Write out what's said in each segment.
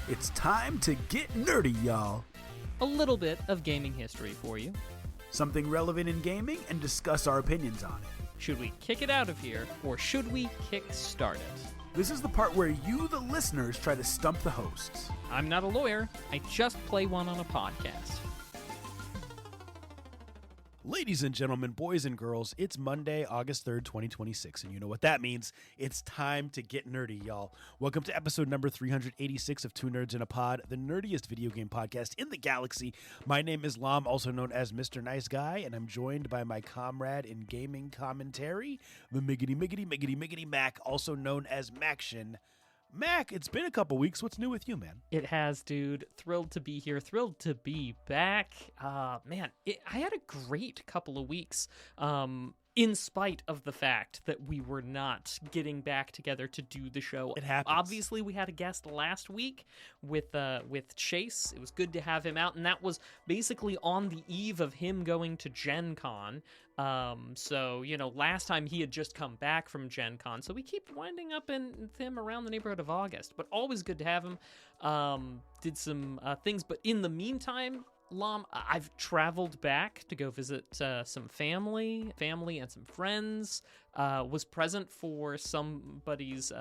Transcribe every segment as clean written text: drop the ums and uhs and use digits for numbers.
It's time to get nerdy, y'all. A little bit of gaming history for you. Something relevant in gaming and discuss our opinions on it. Should we kick it out of here, or should we kick-start it? This is the part where you, the listeners, try to stump the hosts. I'm not a lawyer. I just play one on a podcast. Ladies and gentlemen, boys and girls, it's Monday, August 3rd, 2026, and you know what that means. It's time to get nerdy, y'all. Welcome to episode number 386 of Two Nerds in a Pod, the nerdiest video game podcast in the galaxy. My name is Lam, also known as Mr. Nice Guy, and I'm joined by my comrade in gaming commentary, the Miggity Mac, also known as Maction. Mac, it's been a couple weeks. What's new with you, man? It has, dude. Thrilled to be here. Thrilled to be back. I had a great couple of weeks. In spite of the fact that we were not getting back together to do the show. It happens. Obviously, we had a guest last week with Chase. It was good to have him out, and that was basically on the eve of him going to Gen Con. So, last time he had just come back from Gen Con, so we keep winding up with him around the neighborhood of August. But always good to have him. Did some things, but in the meantime, Lam, I've traveled back to go visit some family and some friends. Was present for somebody's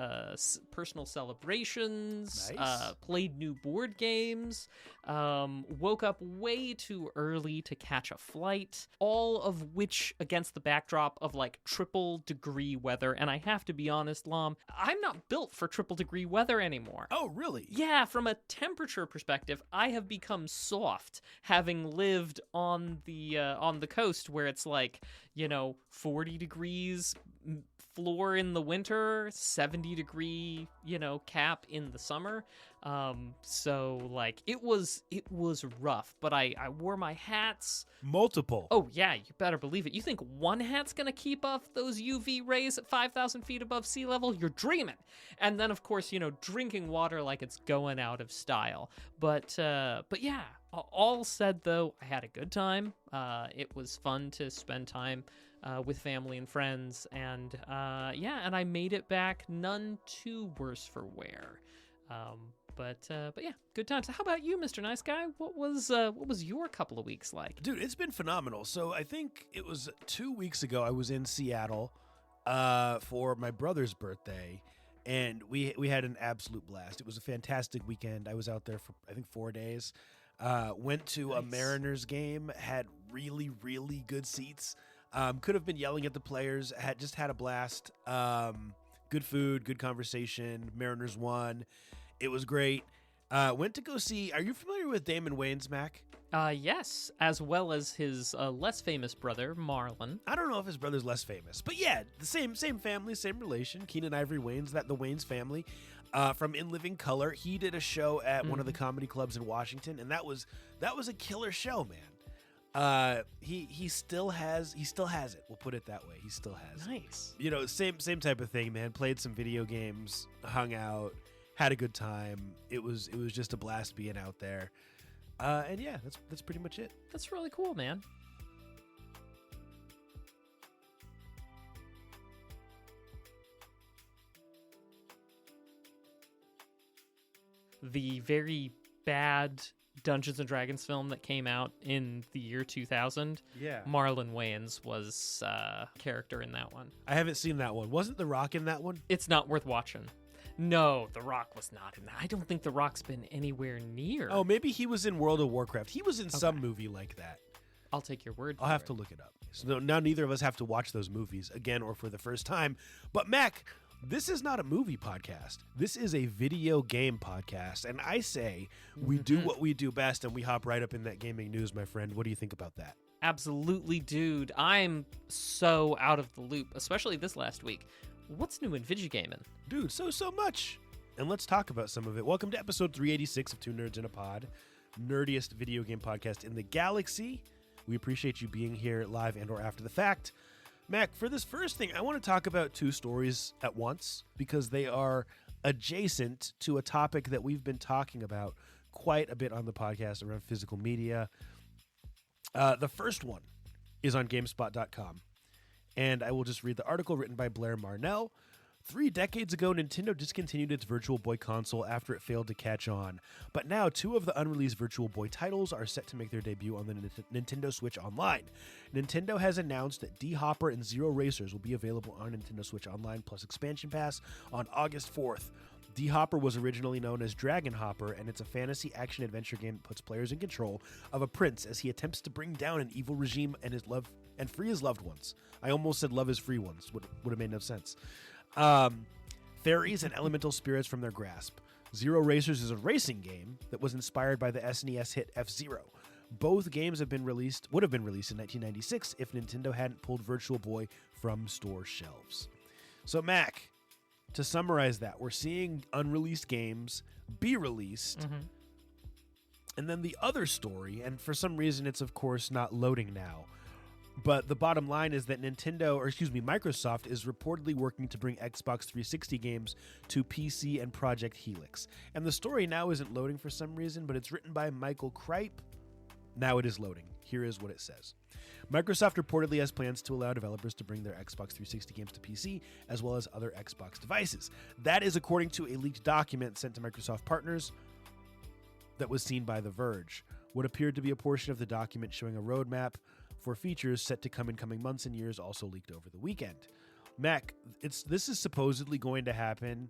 personal celebrations. Nice. Played new board games. Woke up way too early to catch a flight. All of which against the backdrop of triple degree weather. And I have to be honest, Lam, I'm not built for triple degree weather anymore. Oh, really? Yeah, from a temperature perspective, I have become soft, having lived on the coast where it's 40 degrees floor in the winter, 70 degree, cap in the summer. So it was rough, but I wore my hats. Multiple. Oh yeah, you better believe it. You think one hat's gonna keep off those UV rays at 5,000 feet above sea level? You're dreaming. And then of course, drinking water like it's going out of style. But yeah, all said though, I had a good time. It was fun to spend time with family and friends, and and I made it back none too worse for wear. But yeah, good times. How about you, Mr. Nice Guy? What was your couple of weeks like? Dude, it's been phenomenal. So I think it was 2 weeks ago I was in Seattle for my brother's birthday, and we had an absolute blast. It was a fantastic weekend. I was out there for, I think, 4 days. Went to a Mariners game, had really, really good seats. Could have been yelling at the players, had a blast. Good food, good conversation. Mariners won. It was great. Went to go see, are you familiar with Damon Wayans, Mac? Yes, as well as his less famous brother, Marlon. I don't know if his brother's less famous, but yeah, the same family, same relation. Keenan Ivory Wayans, the Wayans family, from In Living Color. He did a show at one of the comedy clubs in Washington, and that was a killer show, man. He still has it. We'll put it that way. He still has Nice. it. Same type of thing, man. Played some video games, hung out, had a good time. It was just a blast being out there. And yeah, that's pretty much it. That's really cool, man. The very bad Dungeons & Dragons film that came out in the year 2000. Yeah. Marlon Wayans was a character in that one. I haven't seen that one. Wasn't The Rock in that one? It's not worth watching. No, The Rock was not in that. I don't think The Rock's been anywhere near. Oh, maybe he was in World of Warcraft. He was in some movie like that. I'll take your word for it. I'll have to look it up. So now neither of us have to watch those movies again or for the first time. But Mac, this is not a movie podcast. This is a video game podcast. And I say we do what we do best and we hop right up in that gaming news, my friend. What do you think about that? Absolutely, dude. I'm so out of the loop, especially this last week. What's new in video gaming? Dude, so much. And let's talk about some of it. Welcome to episode 386 of Two Nerds in a Pod, nerdiest video game podcast in the galaxy. We appreciate you being here live and or after the fact. Mac, for this first thing, I want to talk about two stories at once because they are adjacent to a topic that we've been talking about quite a bit on the podcast around physical media. The first one is on GameSpot.com. And I will just read the article written by Blair Marnell. 3 decades ago, Nintendo discontinued its Virtual Boy console after it failed to catch on. But now, 2 of the unreleased Virtual Boy titles are set to make their debut on the Nintendo Switch Online. Nintendo has announced that D-Hopper and Zero Racers will be available on Nintendo Switch Online plus Expansion Pass on August 4th. D-Hopper was originally known as Dragon Hopper, and it's a fantasy action-adventure game that puts players in control of a prince as he attempts to bring down an evil regime and free his loved ones. I almost said love his free ones. Would have made no sense. Fairies and elemental spirits from their grasp. Zero Racers is a racing game that was inspired by the SNES hit F-Zero. Both games would have been released in 1996 if Nintendo hadn't pulled Virtual Boy from store shelves. So, Mac, to summarize that, we're seeing unreleased games be released. And then the other story, and for some reason it's of course not loading now, but the bottom line is that Microsoft is reportedly working to bring Xbox 360 games to PC and Project Helix. And the story now isn't loading for some reason, but it's written by Michael Kripe. Now it is loading. Here is what it says. Microsoft reportedly has plans to allow developers to bring their Xbox 360 games to PC, as well as other Xbox devices. That is according to a leaked document sent to Microsoft partners that was seen by The Verge. What appeared to be a portion of the document showing a roadmap for features set to come in coming months and years also leaked over the weekend. Mac, this is supposedly going to happen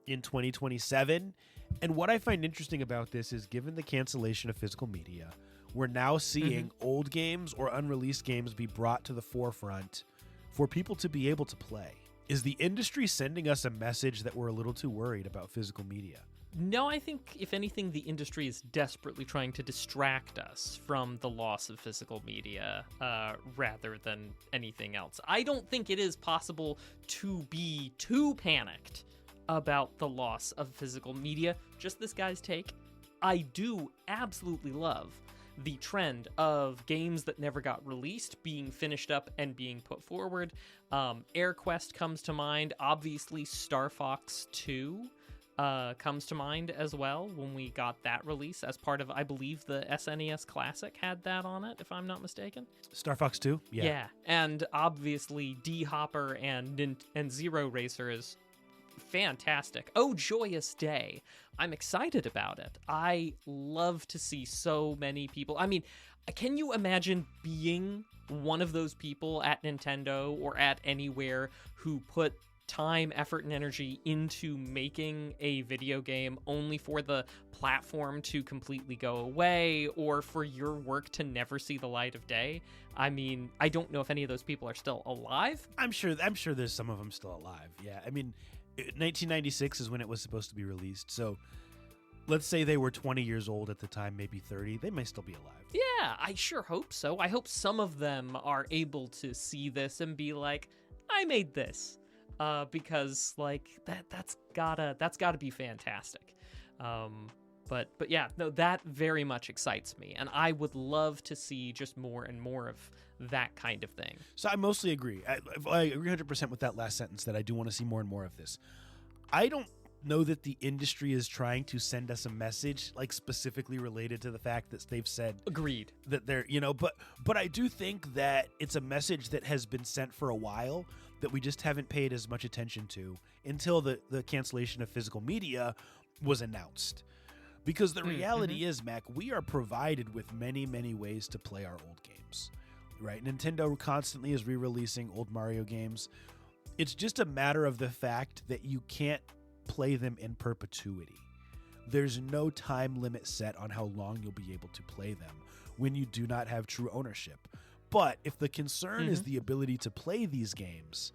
in 2027, and what I find interesting about this is, given the cancellation of physical media, we're now seeing old games or unreleased games be brought to the forefront for people to be able to play. Is the industry sending us a message that we're a little too worried about physical media? No, I think, if anything, the industry is desperately trying to distract us from the loss of physical media rather than anything else. I don't think it is possible to be too panicked about the loss of physical media. Just this guy's take. I do absolutely love the trend of games that never got released being finished up and being put forward. AirQuest comes to mind. Obviously, Star Fox 2 comes to mind as well when we got that release as part of, I believe, the SNES Classic had that on it, if I'm not mistaken. Star Fox 2? Yeah. And obviously, D-Hopper and Zero Racer is fantastic. Oh, joyous day. I'm excited about it. I love to see so many people. I mean, can you imagine being one of those people at Nintendo or at anywhere who put time, effort, and energy into making a video game only for the platform to completely go away or for your work to never see the light of day? I mean, I don't know if any of those people are still alive. I'm sure there's some of them still alive. Yeah, I mean, 1996 is when it was supposed to be released, so let's say they were 20 years old at the time, maybe 30. They may still be alive. Yeah, I sure hope so. I hope some of them are able to see this and be like, I made this. Because like that's gotta be fantastic. But yeah, no, that very much excites me, and I would love to see just more and more of that kind of thing. So I mostly agree. I agree 100% with that last sentence, that I do want to see more and more of this. I don't know that the industry is trying to send us a message like specifically related to the fact that they've said agreed that they're, but I do think that it's a message that has been sent for a while that we just haven't paid as much attention to until the cancellation of physical media was announced. Because the reality is, Mac, we are provided with many, many ways to play our old games, right? Nintendo constantly is re-releasing old Mario games. It's just a matter of the fact that you can't play them in perpetuity. There's no time limit set on how long you'll be able to play them when you do not have true ownership. But if the concern is the ability to play these games,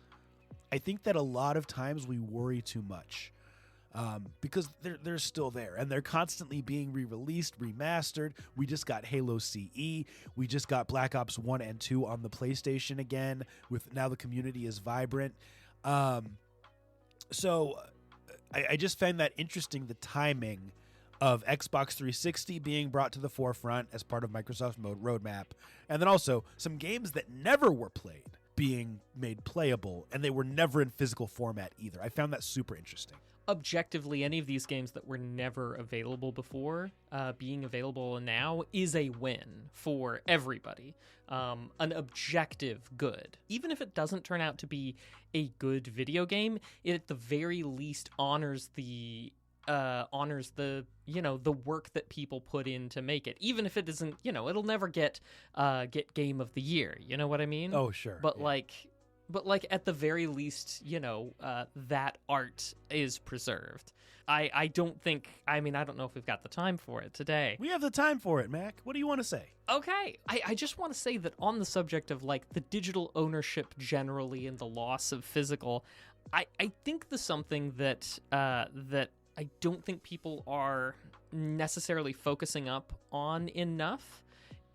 I think that a lot of times we worry too much because they're still there and they're constantly being re-released, remastered. We just got Halo CE. We just got Black Ops 1 and 2 on the PlayStation again. With now the community is vibrant. So I just find that interesting, the timing of Xbox 360 being brought to the forefront as part of Microsoft's roadmap, and then also some games that never were played being made playable, and they were never in physical format either. I found that super interesting. objectively, any of these games that were never available before, being available now is a win for everybody. An objective good. Even if it doesn't turn out to be a good video game, it at the very least honors the the work that people put in to make it. Even if it isn't, it'll never get Game of the Year. You know what I mean? Oh, sure. But yeah. But at the very least, that art is preserved. I don't know if we've got the time for it today. We have the time for it, Mac. What do you want to say? Okay. I just want to say that on the subject of the digital ownership generally and the loss of physical, I think the something that I don't think people are necessarily focusing up on enough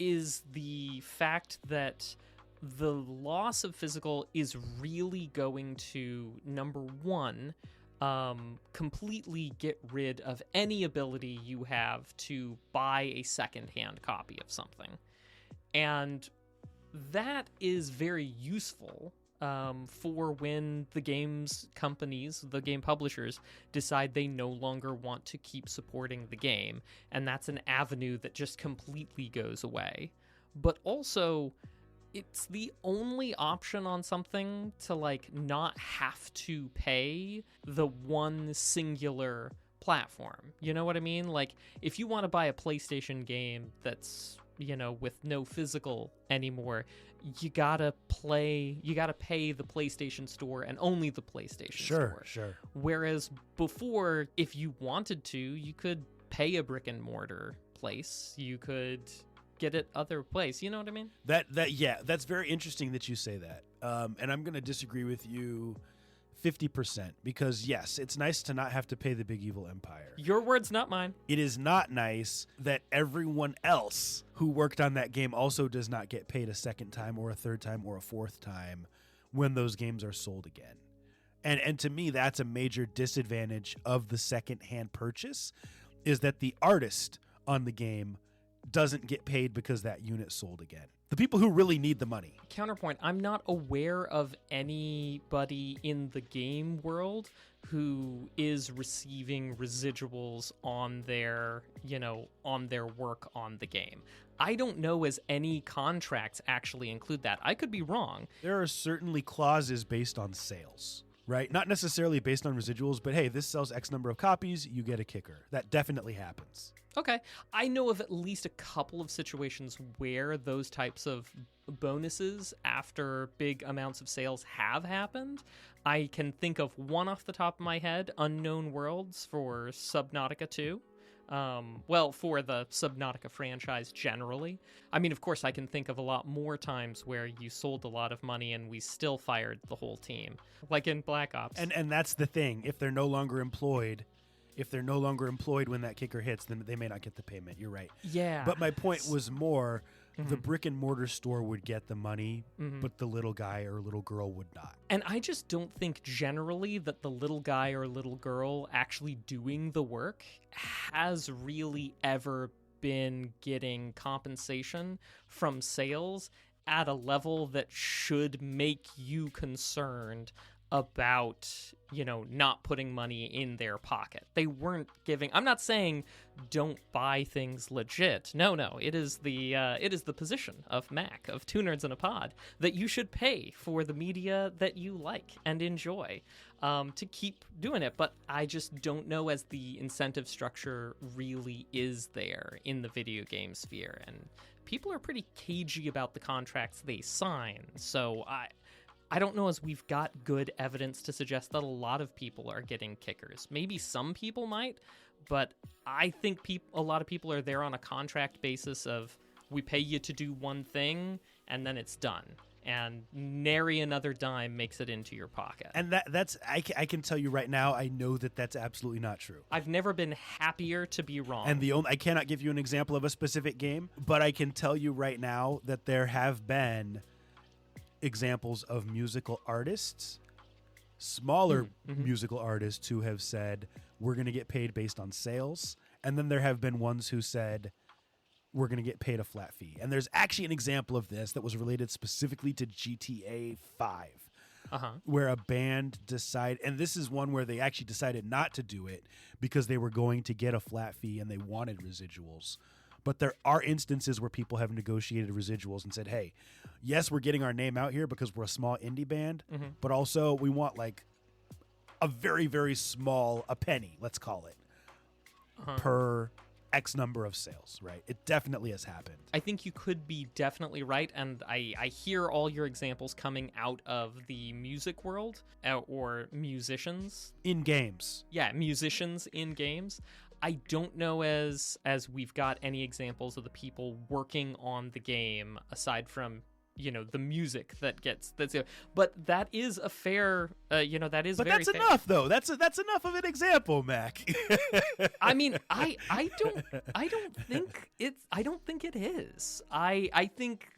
is the fact that the loss of physical is really going to, number one, completely get rid of any ability you have to buy a secondhand copy of something. And that is very useful for when the games companies, the game publishers, decide they no longer want to keep supporting the game. And that's an avenue that just completely goes away. But also, it's the only option on something to not have to pay the one singular platform. You know what I mean? If you want to buy a PlayStation game that's, with no physical anymore, you gotta pay the PlayStation Store and only the PlayStation Store. Sure. Whereas before, if you wanted to, you could pay a brick and mortar place. You could get it other place. You know what I mean? That's very interesting that you say that. And I'm going to disagree with you 50% because yes, it's nice to not have to pay the big evil empire. Your words, not mine. It is not nice that everyone else who worked on that game also does not get paid a second time or a third time or a fourth time when those games are sold again. And to me, that's a major disadvantage of the secondhand purchase, is that the artist on the game doesn't get paid because that unit sold again. The people who really need the money. Counterpoint, I'm not aware of anybody in the game world who is receiving residuals on their, on their work on the game. I don't know as any contracts actually include that. I could be wrong. There are certainly clauses based on sales, right? Not necessarily based on residuals, but hey, this sells X number of copies, you get a kicker. That definitely happens. Okay. I know of at least a couple of situations where those types of bonuses after big amounts of sales have happened. I can think of one off the top of my head, Unknown Worlds for Subnautica 2. For the Subnautica franchise generally. I mean, of course, I can think of a lot more times where you sold a lot of money and we still fired the whole team, like in Black Ops. And that's the thing. If they're no longer employed when that kicker hits, then they may not get the payment. You're right. Yeah. But my point was more, the brick and mortar store would get the money, but the little guy or little girl would not. And I just don't think generally that the little guy or little girl actually doing the work has really ever been getting compensation from sales at a level that should make you concerned about, not putting money in their pocket. They weren't giving. I'm not saying don't buy things legit. No. It is the position of Mac, of Two Nerds in a Pod, that you should pay for the media that you like and enjoy, to keep doing it. But I just don't know as the incentive structure really is there in the video game sphere, and people are pretty cagey about the contracts they sign. So I don't know as we've got good evidence to suggest that a lot of people are getting kickers. Maybe some people might, but I think a lot of people are there on a contract basis of, we pay you to do one thing and then it's done. And nary another dime makes it into your pocket. And that's I can tell you right now, I know that that's absolutely not true. I've never been happier to be wrong. And I cannot give you an example of a specific game, but I can tell you right now that there have been examples of musical artists, smaller musical artists, who have said, we're going to get paid based on sales. And then there have been ones who said, we're going to get paid a flat fee. And there's actually an example of this that was related specifically to GTA 5. where a band and this is one where they actually decided not to do it because they were going to get a flat fee and they wanted residuals. But there are instances where people have negotiated residuals and said, hey, yes, we're getting our name out here because we're a small indie band, but also we want like a very, very small, a penny, let's call it, per X number of sales, right? It definitely has happened. I think you could be definitely right, and I hear all your examples coming out of the music world or musicians. In games. Yeah, musicians in games. I don't know as we've got any examples of the people working on the game aside from the music but that is a fair that is but very that's fair. Enough though. That's enough of an example, Mac. I mean, I don't think it is. I think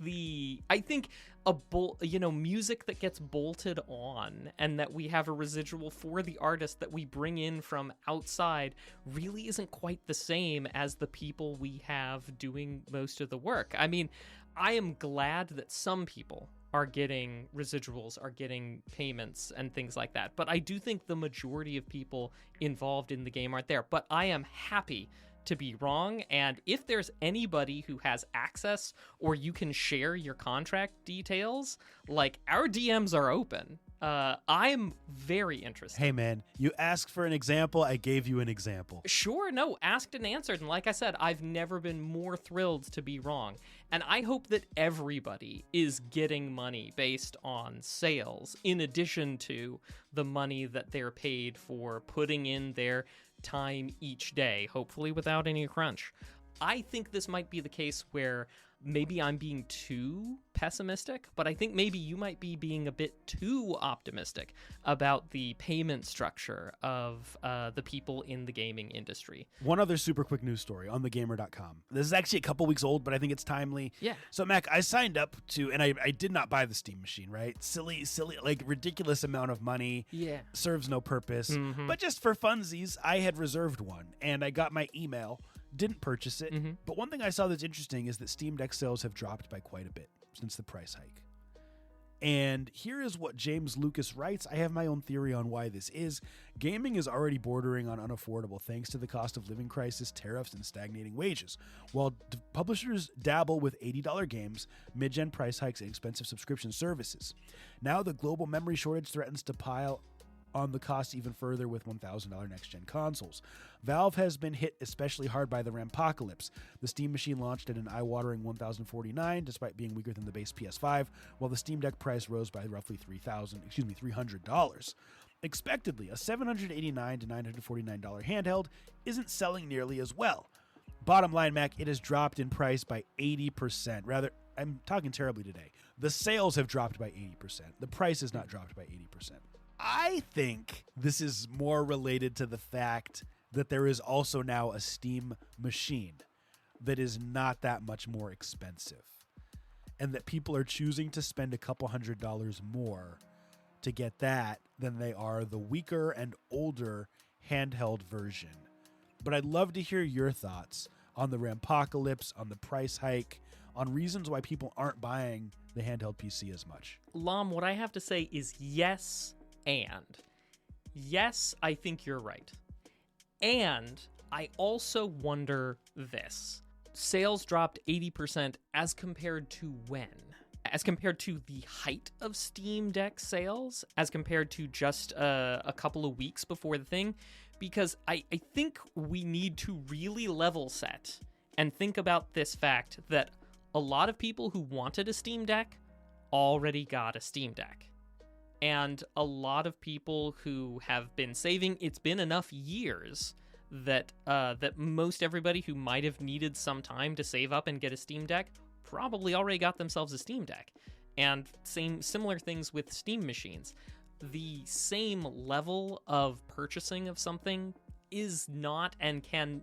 music that gets bolted on and that we have a residual for the artist that we bring in from outside really isn't quite the same as the people we have doing most of the work. I mean, I am glad that some people are getting residuals, are getting payments and things like that. But I do think the majority of people involved in the game aren't there. But I am happy to be wrong. And if there's anybody who has access or you can share your contract details, like, our DMs are open. I'm very interested. Hey, man, you asked for an example. I gave you an example. Sure, no, asked and answered. And like I said, I've never been more thrilled to be wrong. And I hope that everybody is getting money based on sales, in addition to the money that they're paid for putting in their time each day, hopefully without any crunch. I think this might be the case where maybe I'm being too pessimistic, but I think maybe you might be being a bit too optimistic about the payment structure of the people in the gaming industry. One other super quick news story on thegamer.com. This is actually a couple weeks old, but I think it's timely. Yeah. So, Mac, I signed up to, and I did not buy the Steam machine, right? Silly, like ridiculous amount of money. Yeah. Serves no purpose. But just for funsies, I had reserved one, and I got my email. Didn't purchase it, but one thing I saw that's interesting is that Steam Deck sales have dropped by quite a bit since the price hike. And here is what James Lucas writes. I have my own theory on why this is. Gaming is already bordering on unaffordable thanks to the cost of living crisis, tariffs, and stagnating wages. While publishers dabble with $80 games, mid-gen price hikes, and expensive subscription services. Now the global memory shortage threatens to pile on the cost even further with $1,000 next-gen consoles. Valve has been hit especially hard by the RAMapocalypse. The Steam machine launched at an eye-watering $1,049, despite being weaker than the base PS5, while the Steam Deck price rose by roughly $300. Expectedly, a $789 to $949 handheld isn't selling nearly as well. Bottom line, Mac, it has dropped in price by 80%. Rather, I'm talking terribly today. The sales have dropped by 80%. The price has not dropped by 80%. I think this is more related to the fact that there is also now a Steam machine that is not that much more expensive, and that people are choosing to spend a couple $100 more to get that than they are the weaker and older handheld version. But I'd love to hear your thoughts on the RAMapocalypse, on the price hike, on reasons why people aren't buying the handheld PC as much. Lom, what I have to say is yes. And yes, I think you're right. And I also wonder this. Sales dropped 80% as compared to when? As compared to the height of Steam Deck sales? As compared to just a couple of weeks before the thing? Because I think we need to really level set and think about this fact that a lot of people who wanted a Steam Deck already got a Steam Deck. And a lot of people who have been saving, it's been enough years that that most everybody who might have needed some time to save up and get a Steam Deck probably already got themselves a Steam Deck. And similar things with Steam machines. The same level of purchasing of something is not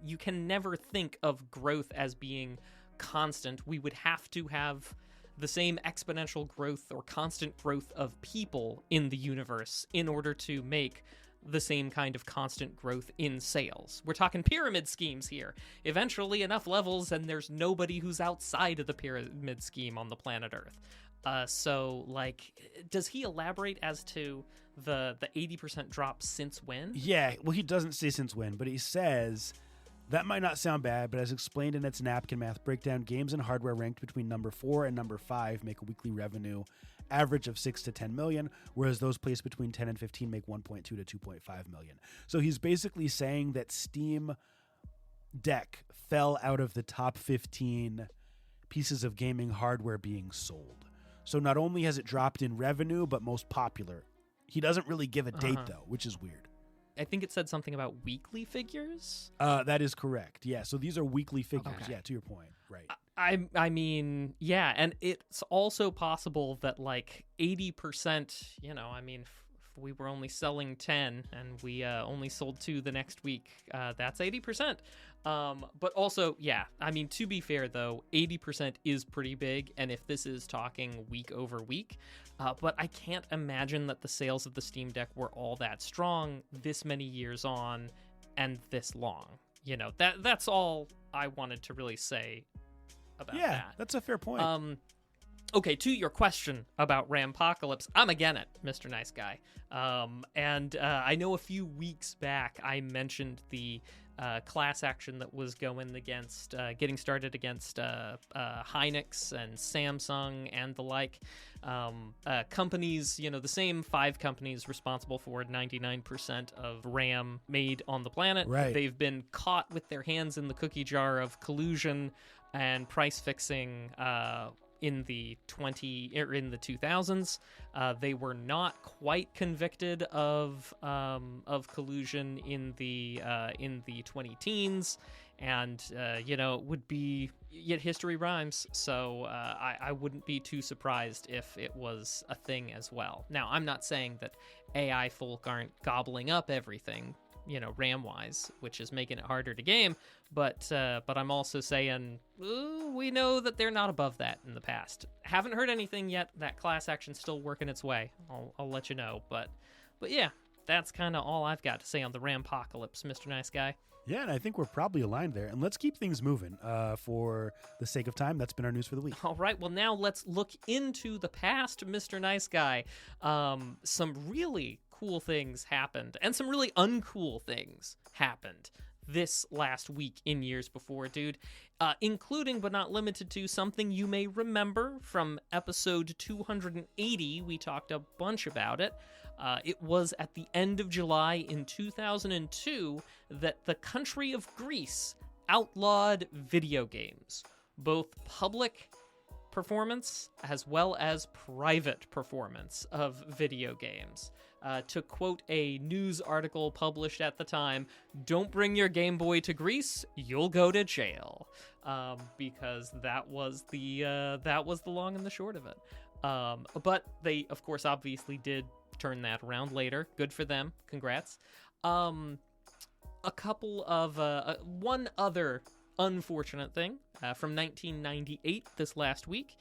you can never think of growth as being constant. We would have to have the same exponential growth or constant growth of people in the universe in order to make the same kind of constant growth in sales. We're talking pyramid schemes here. Eventually enough levels and there's nobody who's outside of the pyramid scheme on the planet Earth. So, like, does he elaborate as to the 80% drop since when? Yeah, well, he doesn't say since when, but he says that might not sound bad, but as explained in its napkin math breakdown, games and hardware ranked between number 4 and number 5 make a weekly revenue average of 6 to 10 million, whereas those placed between 10 and 15 make 1.2 to 2.5 million. So he's basically saying that Steam Deck fell out of the top 15 pieces of gaming hardware being sold. So not only has it dropped in revenue, but most popular. He doesn't really give a date, though, which is weird. I think it said something about weekly figures. That is correct. Yeah, so these are weekly figures. Okay. Yeah, to your point. Right. I mean, yeah, and it's also possible that like 80%, you know, I mean, if we were only selling 10 and we only sold 2 the next week, that's 80%. But also, yeah, I mean, to be fair though, 80% is pretty big, and if this is talking week over week, but I can't imagine that the sales of the Steam Deck were all that strong this many years on and this long. You know, that's all I wanted to really say about that. Yeah, that's a fair point. Okay, to your question about RAMpocalypse, I'm again it, Mr. Nice Guy. And I know a few weeks back I mentioned the class action that was getting started against Hynix and Samsung and the like. Companies, you know, the same 5 companies responsible for 99% of RAM made on the planet. Right. They've been caught with their hands in the cookie jar of collusion and price fixing in the 2000s. They were not quite convicted of collusion in the 2010s, and you know, it would be, yet history rhymes, so I wouldn't be too surprised if it was a thing as well. Now, I'm not saying that AI folk aren't gobbling up everything, you know, RAM-wise, which is making it harder to game, but I'm also saying we know that they're not above that in the past. Haven't heard anything yet. That class action's still working its way. I'll let you know, but yeah, that's kind of all I've got to say on the RAMpocalypse, Mr. Nice Guy. Yeah, and I think we're probably aligned there. And let's keep things moving for the sake of time. That's been our news for the week. All right, well, now let's look into the past, Mr. Nice Guy. Some really cool things happened, and some really uncool things happened this last week in years before, dude, including but not limited to something you may remember from episode 280. We talked a bunch about it. It was at the end of July in 2002 that the country of Greece outlawed video games, both public performance as well as private performance of video games. To quote a news article published at the time, "Don't bring your Game Boy to Greece, you'll go to jail," because that was the long and the short of it. But they, of course, obviously did turn that around later. Good for them. Congrats. A couple of one other unfortunate thing from 1998 this last week.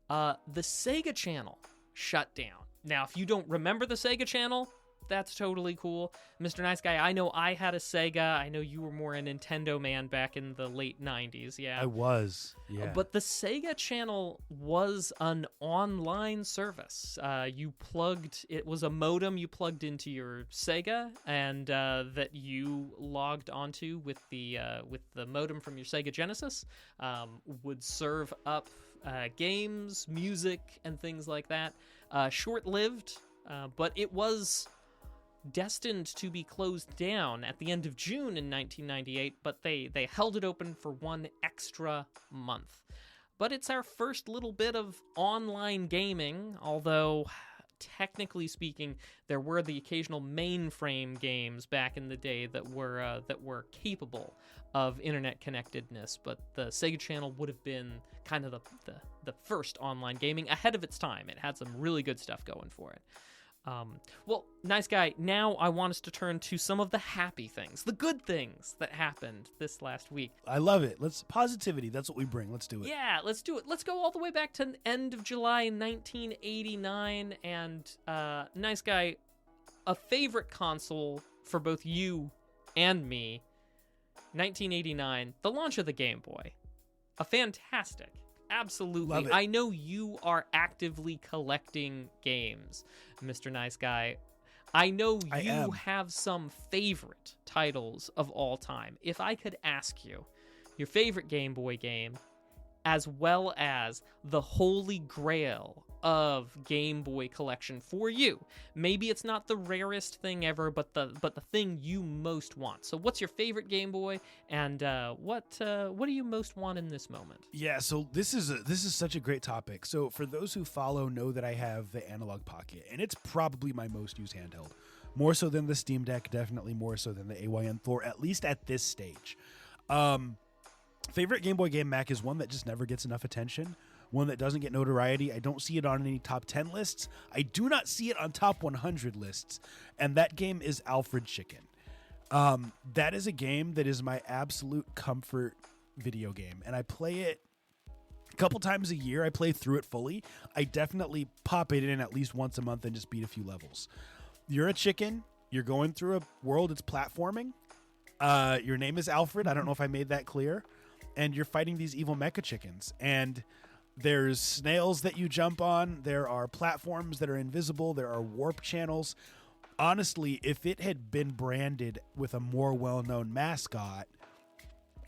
The Sega Channel shut down. Now, if you don't remember the Sega Channel, that's totally cool. Mr. Nice Guy, I know I had a Sega. I know you were more a Nintendo man back in the late 90s, yeah. I was, yeah. But the Sega Channel was an online service. It was a modem you plugged into your Sega, and that you logged onto with the modem from your Sega Genesis, would serve up games, music, and things like that. Short-lived, but it was destined to be closed down at the end of June in 1998, but they held it open for one extra month. But it's our first little bit of online gaming, although technically speaking, there were the occasional mainframe games back in the day that were capable of internet connectedness, but the Sega Channel would have been kind of the first online gaming ahead of its time. It had some really good stuff going for it. Well, Nice Guy, now I want us to turn to some of the happy things, the good things that happened this last week. I love it. Positivity, that's what we bring. Let's do it. Yeah, let's do it. Let's go all the way back to the end of July 1989, and Nice Guy, a favorite console for both you and me, 1989, the launch of the Game Boy. A fantastic Absolutely. Love it. I know you are actively collecting games, Mr. Nice Guy. I know I you am. have some favorite titles of all time. If I could ask you your favorite Game Boy game, as well as the holy grail of Game Boy collection for you. Maybe it's not the rarest thing ever, but the thing you most want. So what's your favorite Game Boy, and what do you most want in this moment? Yeah, so this is such a great topic. So for those who follow know that I have the Analog Pocket, and it's probably my most used handheld. More so than the Steam Deck, definitely more so than the AYN Thor, at least at this stage. Favorite Game Boy game, Mac, is one that just never gets enough attention, one that doesn't get notoriety. I don't see it on any top 10 lists. I do not see it on top 100 lists, and that game is Alfred Chicken. That is a game that is my absolute comfort video game, and I play it a couple times a year. I play through it fully. I definitely pop it in at least once a month and just beat a few levels. You're a chicken. You're going through a world. It's platforming. Your name is Alfred. I don't know if I made that clear. And you're fighting these evil mecha chickens. And there's snails that you jump on. There are platforms that are invisible. There are warp channels. Honestly, if it had been branded with a more well-known mascot,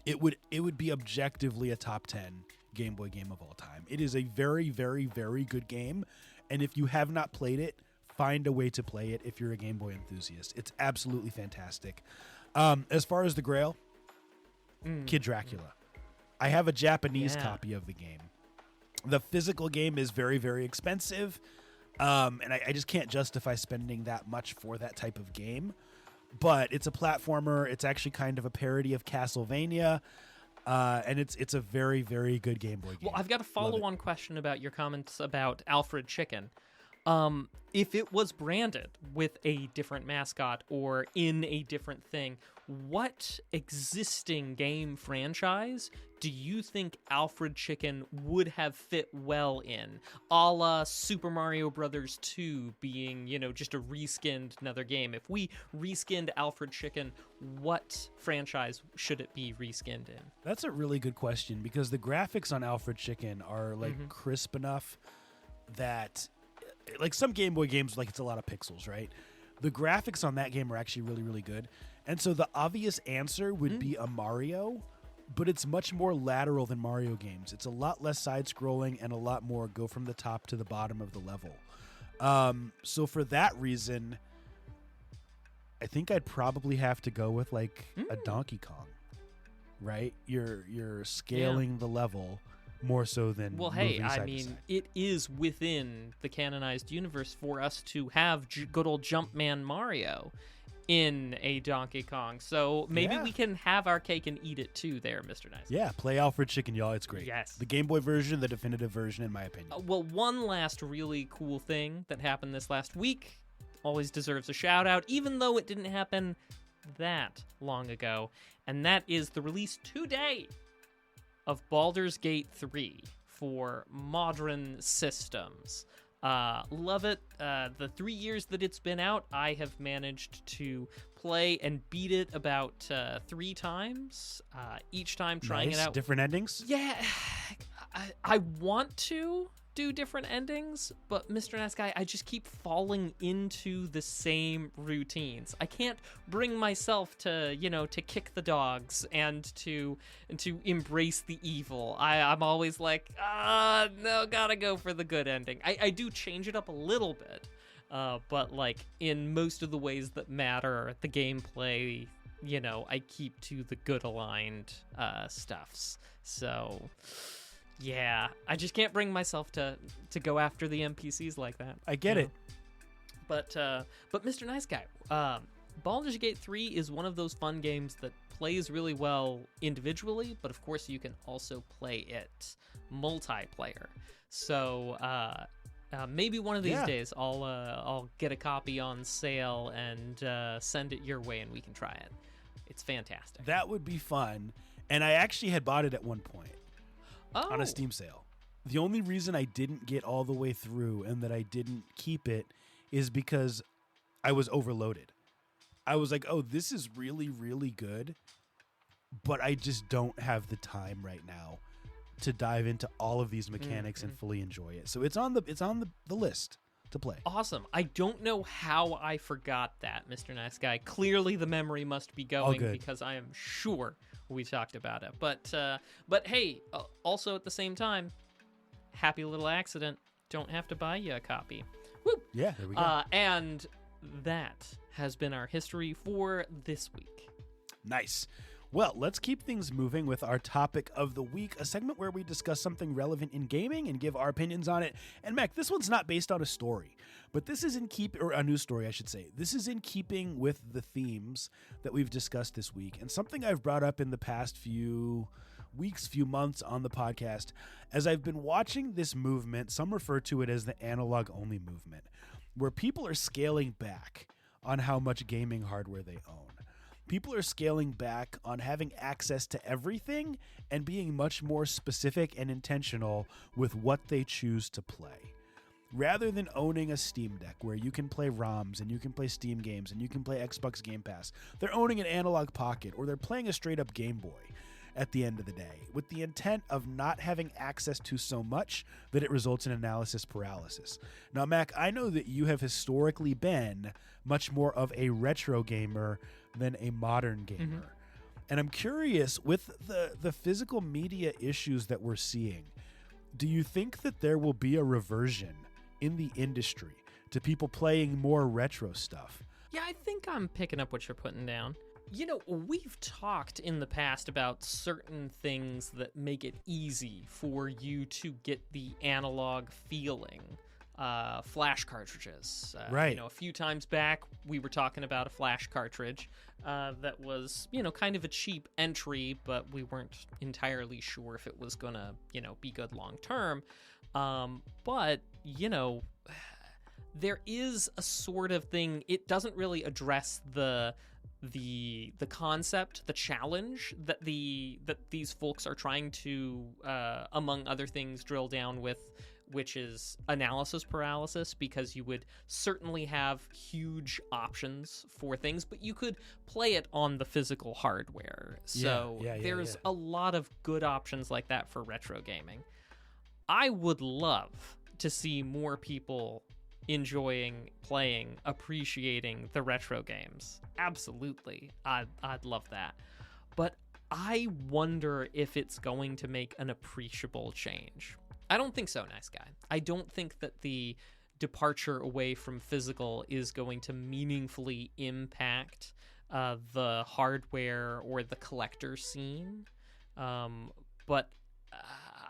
it would be objectively a top 10 Game Boy game of all time. It is a very, very, very good game. And if you have not played it, find a way to play it if you're a Game Boy enthusiast. It's absolutely fantastic. As far as the Grail, Kid Dracula. I have a Japanese copy of the game. The physical game is very, very expensive, and I just can't justify spending that much for that type of game. But it's a platformer. It's actually kind of a parody of Castlevania, and it's a very, very good Game Boy game. Well, I've got a follow-on question about your comments about Alfred Chicken. If it was branded with a different mascot or in a different thing, what existing game franchise do you think Alfred Chicken would have fit well in? A la Super Mario Brothers 2 being, just a reskinned another game. If we reskinned Alfred Chicken, what franchise should it be reskinned in? That's a really good question, because the graphics on Alfred Chicken are crisp enough that, like, some Game Boy games, like, it's a lot of pixels, right? The graphics on that game are actually really, really good. And so the obvious answer would be a Mario, but it's much more lateral than Mario games. It's a lot less side-scrolling and a lot more go from the top to the bottom of the level. So for that reason, I think I'd probably have to go with, like, a Donkey Kong, right? You're scaling the level more so than moving side to side. It is within the canonized universe for us to have good old Jumpman Mario in a Donkey Kong. So maybe we can have our cake and eat it too there, Mr. Nice. Yeah, play Alfred Chicken, y'all. It's great. Yes. The Game Boy version, the definitive version, in my opinion. Well, one last really cool thing that happened this last week always deserves a shout out, even though it didn't happen that long ago, and that is the release today of Baldur's Gate 3 for modern systems. Love it. The 3 years that it's been out, I have managed to play and beat it about 3 times. Each time trying it out. Different endings? Yeah, I want to do different endings, but Mr. Nice Guy, I just keep falling into the same routines. I can't bring myself to, to kick the dogs and to embrace the evil. I'm always like, no, gotta go for the good ending. I do change it up a little bit, but like in most of the ways that matter, the gameplay, I keep to the good aligned stuffs. So yeah, I just can't bring myself to go after the NPCs like that. I get it. But Mr. Nice Guy, Baldur's Gate 3 is one of those fun games that plays really well individually, but of course you can also play it multiplayer. So maybe one of these days I'll get a copy on sale and send it your way and we can try it. It's fantastic. That would be fun. And I actually had bought it at one point. On a Steam sale. The only reason I didn't get all the way through and that I didn't keep it is because I was overloaded. I was like, oh, this is really, really good, but I just don't have the time right now to dive into all of these mechanics and fully enjoy it. So it's on the list to play. Awesome. I don't know how I forgot that, Mr. Nice Guy. Clearly the memory must be going good. because I am sure we talked about it. But hey, also at the same time, happy little accident. Don't have to buy you a copy. Woo! Yeah, there we go. And that has been our history for this week. Nice. Well, let's keep things moving with our topic of the week, a segment where we discuss something relevant in gaming and give our opinions on it. And Mac, this one's not based on a story, but this is or a news story, I should say. This is in keeping with the themes that we've discussed this week, and something I've brought up in the past few weeks, few months on the podcast, as I've been watching this movement. Some refer to it as the analog-only movement, where people are scaling back on how much gaming hardware they own. People are scaling back on having access to everything and being much more specific and intentional with what they choose to play. Rather than owning a Steam Deck where you can play ROMs and you can play Steam games and you can play Xbox Game Pass, they're owning an analog pocket, or they're playing a straight-up Game Boy at the end of the day, with the intent of not having access to so much that it results in analysis paralysis. Now, Mac, I know that you have historically been much more of a retro gamer than a modern gamer. And I'm curious, with the physical media issues that we're seeing, do you think that there will be a reversion in the industry to people playing more retro stuff? Yeah, I think I'm picking up what you're putting down. You know, we've talked in the past about certain things that make it easy for you to get the analog feeling. Flash cartridges. Right. You know, a few times back, we were talking about a flash cartridge that was, you know, kind of a cheap entry, but we weren't entirely sure if it was going to, you know, be good long term. But, you know, there is a sort of thing. It doesn't really address the concept, the challenge that these folks are trying to, among other things, drill down with, which is analysis paralysis, because you would certainly have huge options for things, but you could play it on the physical hardware. So there's a lot of good options like that for retro gaming. I would love to see more people enjoying, playing, appreciating the retro games. Absolutely. I'd love that. But I wonder if it's going to make an appreciable change. I don't think so, Nice Guy. I don't think that the departure away from physical is going to meaningfully impact the hardware or the collector scene. But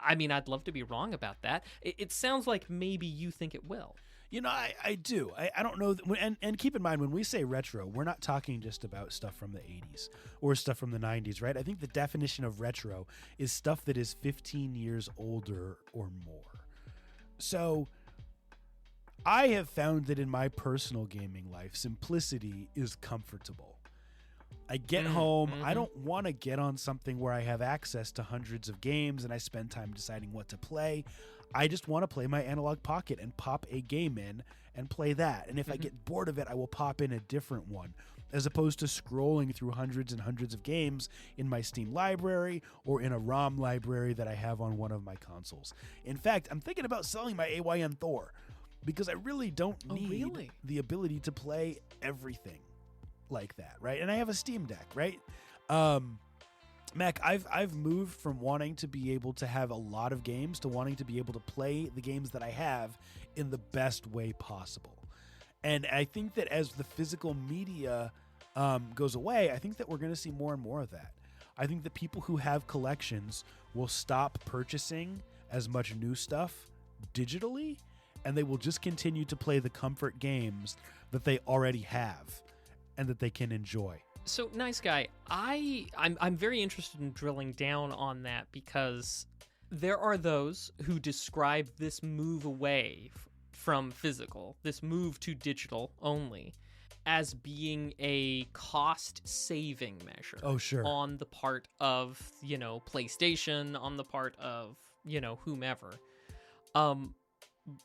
I mean, I'd love to be wrong about that. It sounds like maybe you think it will. You know, I do. I don't know. And keep in mind, when we say retro, we're not talking just about stuff from the 80s or stuff from the 90s, right? I think the definition of retro is stuff that is 15 years older or more. So I have found that in my personal gaming life, simplicity is comfortable. I get home, I don't want to get on something where I have access to hundreds of games and I spend time deciding what to play. I just want to play my analog pocket and pop a game in and play that. And if I get bored of it, I will pop in a different one, as opposed to scrolling through hundreds and hundreds of games in my Steam library or in a ROM library that I have on one of my consoles. In fact, I'm thinking about selling my AYN Thor because I really don't need the ability to play everything like that, right? And I have a Steam Deck, right? Mac, I've moved from wanting to be able to have a lot of games to wanting to be able to play the games that I have in the best way possible. And I think that as the physical media goes away, I think that we're going to see more and more of that. I think that people who have collections will stop purchasing as much new stuff digitally, and they will just continue to play the comfort games that they already have and that they can enjoy. So, Nice Guy, I'm very interested in drilling down on that, because there are those who describe this move away from physical, this move to digital only, as being a cost-saving measure. Oh, sure. On the part of, you know, PlayStation, on the part of, you know, whomever.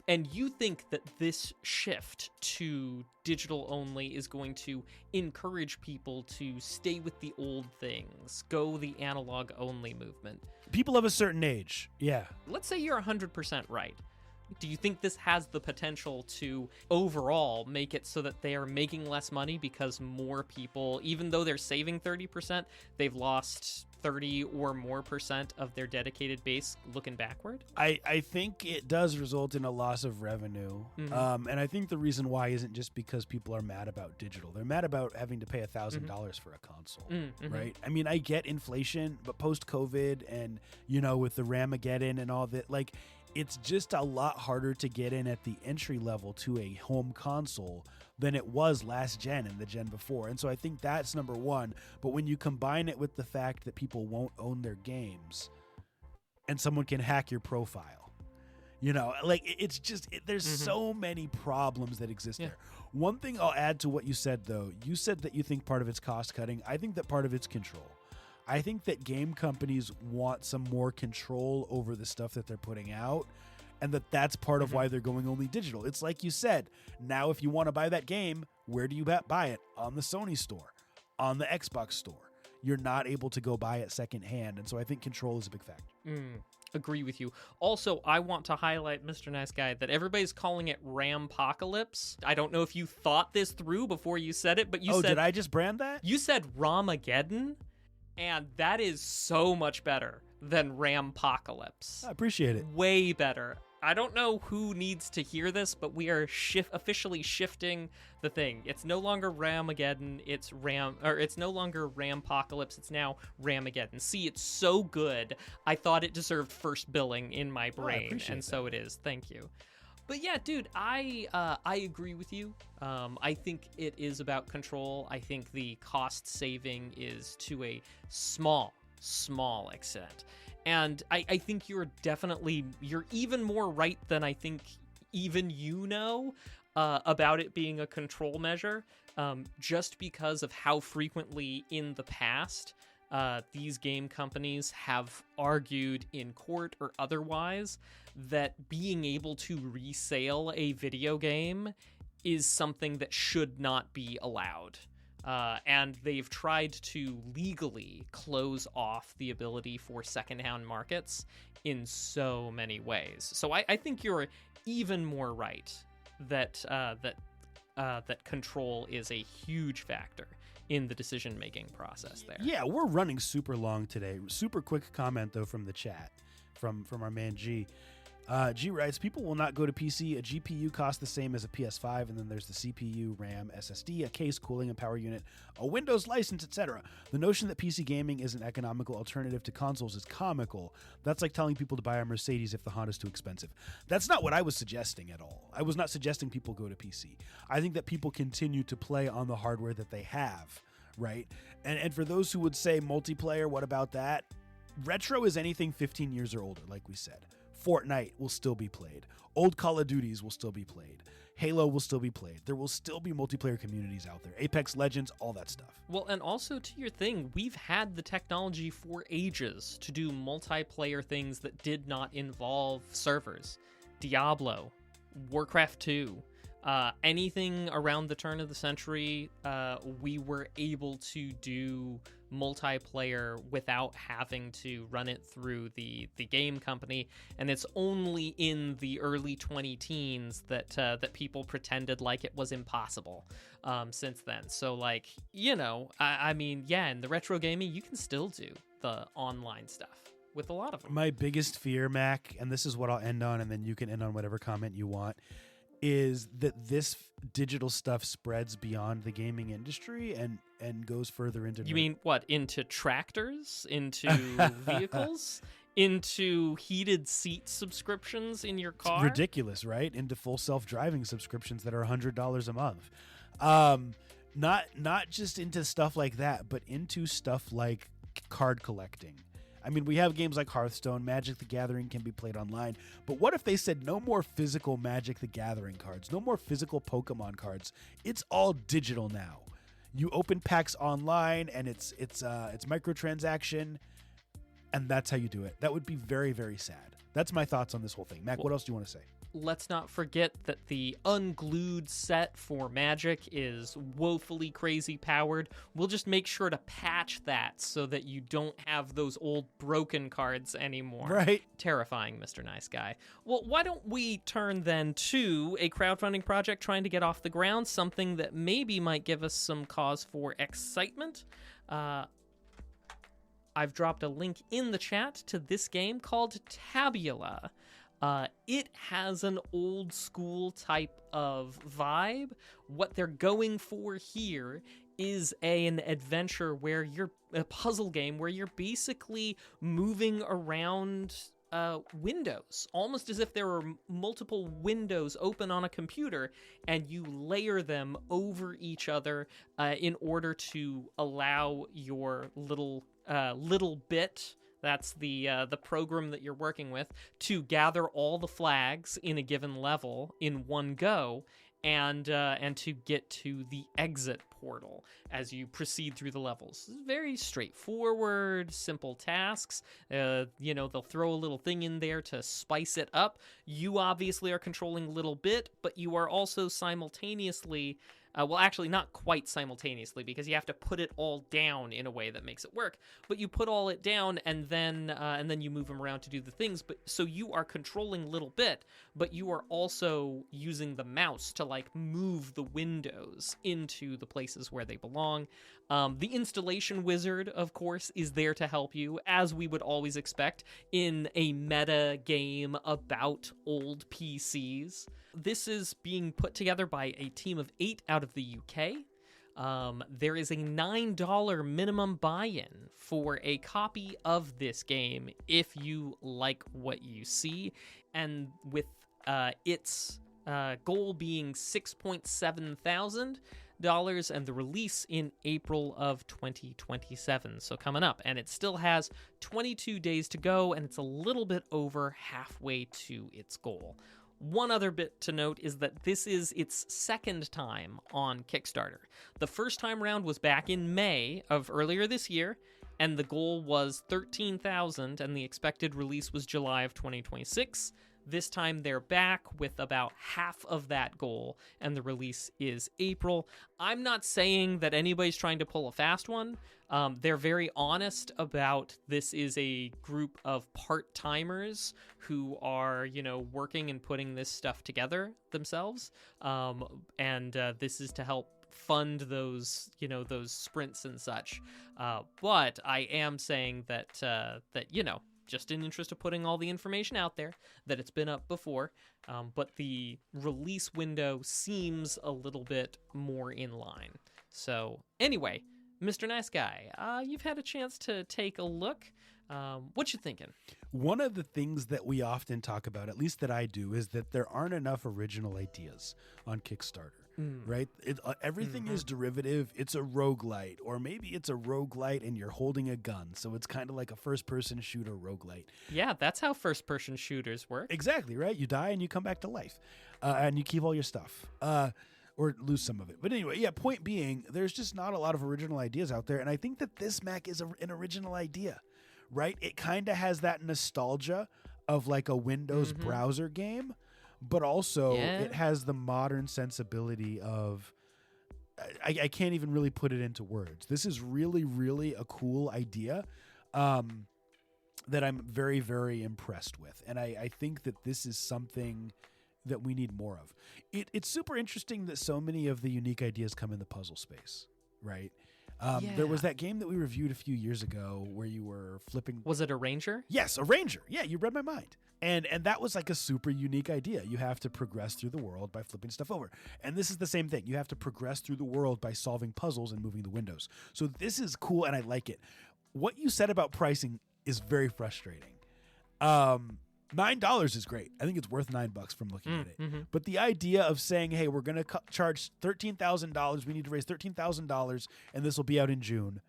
And you think that this shift to digital only is going to encourage people to stay with the old things, go the analog only movement. People of a certain age, yeah. Let's say you're 100% right. Do you think this has the potential to overall make it so that they are making less money because more people, even though they're saving 30%, they've lost 30 or more % of their dedicated base looking backward? I think it does result in a loss of revenue. And I think the reason why isn't just because people are mad about digital. They're mad about having to pay $1,000 for a console, right? I mean, I get inflation, but post-COVID and, with the RAMagedon and all that, like, it's just a lot harder to get in at the entry level to a home console than it was last gen and the gen before. And so I think that's number one. But when you combine it with the fact that people won't own their games and someone can hack your profile, it's just, there's so many problems that exist there. One thing I'll add to what you said, though, you said that you think part of it's cost cutting. I think that part of it's control. I think that game companies want some more control over the stuff that they're putting out, and that's part of why they're going only digital. It's like you said, now if you want to buy that game, where do you buy it? On the Sony store, on the Xbox store. You're not able to go buy it secondhand, and so I think control is a big factor. Agree with you. Also, I want to highlight, Mr. Nice Guy, that everybody's calling it RAMpocalypse. I don't know if you thought this through before you said it, but you said... did I just brand that? You said RAMagedon? And that is so much better than RAMpocalypse. I appreciate it. Way better. I don't know who needs to hear this, but we are officially shifting the thing. It's no longer RAMagedon, it's no longer RAMpocalypse, it's now RAMagedon. See, it's so good, I thought it deserved first billing in my brain, and so it is. Thank you. But yeah, dude, I agree with you. I think it is about control. I think the cost saving is to a small extent. And I think you're even more right than I think even about it being a control measure, just because of how frequently in the past these game companies have argued in court or otherwise that being able to resale a video game is something that should not be allowed. And they've tried to legally close off the ability for secondhand markets in so many ways. So I think you're even more right that control is a huge factor in the decision-making process there. Yeah, we're running super long today. Super quick comment, though, from the chat, from our man G. G writes, people will not go to PC. A GPU costs the same as a PS5, and then there's the CPU, RAM, SSD, a case, cooling and power unit, a Windows license, etc. The notion that PC gaming is an economical alternative to consoles is comical. That's like telling people to buy a Mercedes if the Honda's too expensive. That's not what I was suggesting at all. I was not suggesting people go to PC. I think that people continue to play on the hardware that they have, right? And for those who would say multiplayer, what about that? Retro is anything 15 years or older, like we said. Fortnite will still be played. Old Call of Duties will still be played. Halo will still be played. There will still be multiplayer communities out there. Apex Legends, all that stuff. Well, and also to your thing, we've had the technology for ages to do multiplayer things that did not involve servers. Diablo, Warcraft 2, anything around the turn of the century, we were able to do multiplayer without having to run it through the game company, and it's only in the early 2010s that people pretended like it was impossible since then. So like, I mean, yeah, in the retro gaming, you can still do the online stuff with a lot of them. My biggest fear, Mac, and this is what I'll end on, and then you can end on whatever comment you want, is that this digital stuff spreads beyond the gaming industry and goes further into... You mean what? Into tractors? Into vehicles? Into heated seat subscriptions in your car? It's ridiculous, right? Into full self-driving subscriptions that are $100 a month. Not just into stuff like that, but into stuff like card collecting. I mean, we have games like Hearthstone. Magic the Gathering can be played online. But what if they said no more physical Magic the Gathering cards, no more physical Pokemon cards? It's all digital now. You open packs online, and it's microtransaction, and that's how you do it. That would be very, very sad. That's my thoughts on this whole thing. Mac, what else do you want to say? let's not forget that the unglued set for Magic is woefully crazy powered. We'll just make sure to patch that so that you don't have those old broken cards anymore. Right. Terrifying, Mr. Nice Guy. Well, why don't we turn then to a crowdfunding project trying to get off the ground, something that maybe might give us some cause for excitement. I've dropped a link in the chat to this game called Tabula. It has an old school type of vibe. What they're going for here is an adventure where you're a puzzle game where you're basically moving around windows, almost as if there were multiple windows open on a computer, and you layer them over each other in order to allow your little bit. That's the program that you're working with to gather all the flags in a given level in one go, and to get to the exit portal as you proceed through the levels. Very straightforward, simple tasks. They'll throw a little thing in there to spice it up. You obviously are controlling a little bit, but you are also simultaneously. Well, actually, not quite simultaneously, because you have to put it all down in a way that makes it work. But you put all it down, and then you move them around to do the things. But so you are controlling little bit, but you are also using the mouse to move the windows into the places where they belong. The installation wizard, of course, is there to help you, as we would always expect in a meta game about old PCs. This is being put together by a team of 8 out of the UK. There is a $9 minimum buy-in for a copy of this game if you like what you see, and with its goal being $6.7 thousand and the release in April of 2027, so coming up, and it still has 22 days to go, and it's a little bit over halfway to its goal. One other bit to note is that this is its second time on Kickstarter. The first time round was back in May of earlier this year, and the goal was 13,000, and the expected release was July of 2026. This time they're back with about half of that goal, and the release is April. I'm not saying that anybody's trying to pull a fast one. They're very honest about this is a group of part-timers who are, working and putting this stuff together themselves. And this is to help fund those, those sprints and such. But I am saying that just in interest of putting all the information out there, that it's been up before, but the release window seems a little bit more in line. So anyway, Mr. Nice Guy, you've had a chance to take a look. What you thinking? One of the things that we often talk about, at least that I do, is that there aren't enough original ideas on Kickstarter. Right? Everything is derivative. It's a roguelite, or maybe it's a roguelite and you're holding a gun. So it's kind of like a first-person shooter roguelite. Yeah, that's how first-person shooters work. Exactly, right? You die and you come back to life, and you keep all your stuff, or lose some of it. But anyway, yeah, point being, there's just not a lot of original ideas out there, and I think that this, Mac, is an original idea, right? It kind of has that nostalgia of like a Windows browser game, but also it has the modern sensibility of, I can't even really put it into words. This is really, really a cool idea that I'm very, very impressed with. And I think that this is something that we need more of. It's super interesting that so many of the unique ideas come in the puzzle space, right? There was that game that we reviewed a few years ago where you were flipping. Was it a Ranger? Yes, a Ranger. Yeah, you read my mind. And that was like a super unique idea. You have to progress through the world by flipping stuff over. And this is the same thing. You have to progress through the world by solving puzzles and moving the windows. So this is cool, and I like it. What you said about pricing is very frustrating. $9 is great. I think it's worth $9 from looking at it. But the idea of saying, hey, we're going to charge $13,000. We need to raise $13,000, and this will be out in June.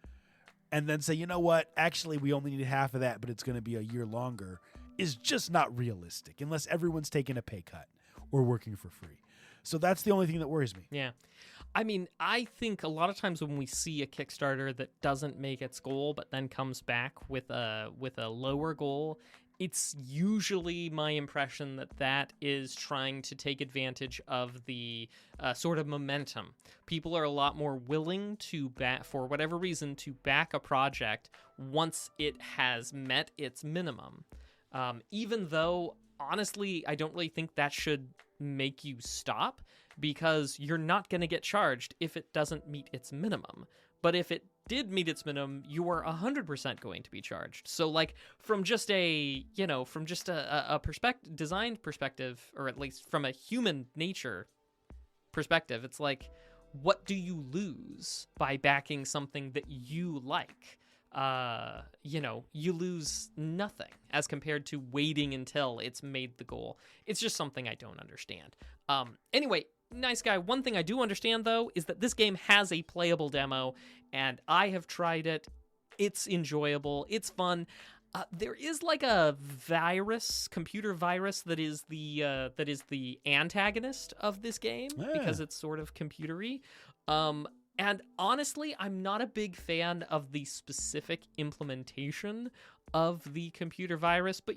And then say, you know what? Actually, we only need half of that, but it's going to be a year longer, is just not realistic unless everyone's taking a pay cut or working for free. So that's the only thing that worries me. Yeah. I mean, I think a lot of times when we see a Kickstarter that doesn't make its goal but then comes back with a lower goal, It's usually my impression that that is trying to take advantage of the sort of momentum. People are a lot more willing to for whatever reason, to back a project once it has met its minimum. Even though, honestly, I don't really think that should make you stop, because you're not going to get charged if it doesn't meet its minimum. But if it did meet its minimum, you are 100% going to be charged. So, like, from just a design perspective, or at least from a human nature perspective, it's like, what do you lose by backing something that you like? You lose nothing as compared to waiting until it's made the goal. It's just something I don't understand. Anyway, nice guy. One thing I do understand, though, is that this game has a playable demo, and I have tried it. It's enjoyable. It's fun. There is like a computer virus that is the antagonist of this game, because it's sort of computery. And honestly, I'm not a big fan of the specific implementation of the computer virus, but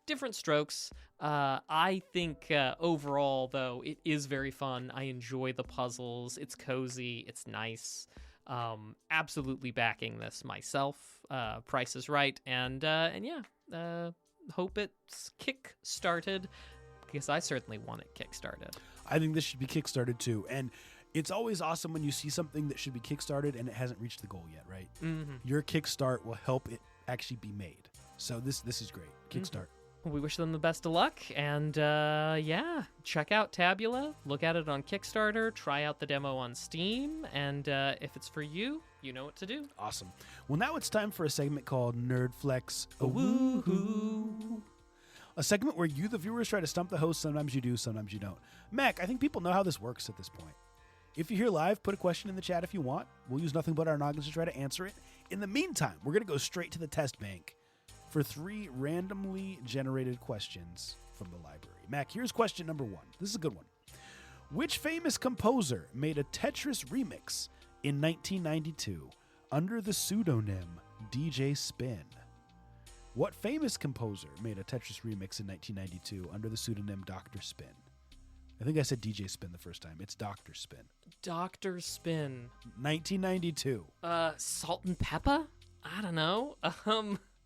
different strokes. I think overall, though, it is very fun. I enjoy the puzzles. It's cozy. It's nice. Absolutely backing this myself. Price is right, and hope it's kick-started, because I certainly want it kick-started. I think this should be kick-started too, and it's always awesome when you see something that should be kickstarted and it hasn't reached the goal yet, right? Mm-hmm. Your kickstart will help it actually be made. So this is great. Kickstart. Mm-hmm. We wish them the best of luck, and check out Tabula. Look at it on Kickstarter. Try out the demo on Steam, and if it's for you, you know what to do. Awesome. Well, now it's time for a segment called Nerd Flex. Woohoo! A segment where you, the viewers, try to stump the host. Sometimes you do, sometimes you don't. Mac, I think people know how this works at this point. If you're here live, put a question in the chat if you want. We'll use nothing but our noggins to try to answer it. In the meantime, we're going to go straight to the test bank for 3 randomly generated questions from the library. Mac, here's question number 1. This is a good one. Which famous composer made a Tetris remix in 1992 under the pseudonym DJ Spin? What famous composer made a Tetris remix in 1992 under the pseudonym Dr. Spin? I think I said DJ Spin the first time. It's Dr. Spin. Dr. Spin. 1992. Salt and Pepper? I don't know.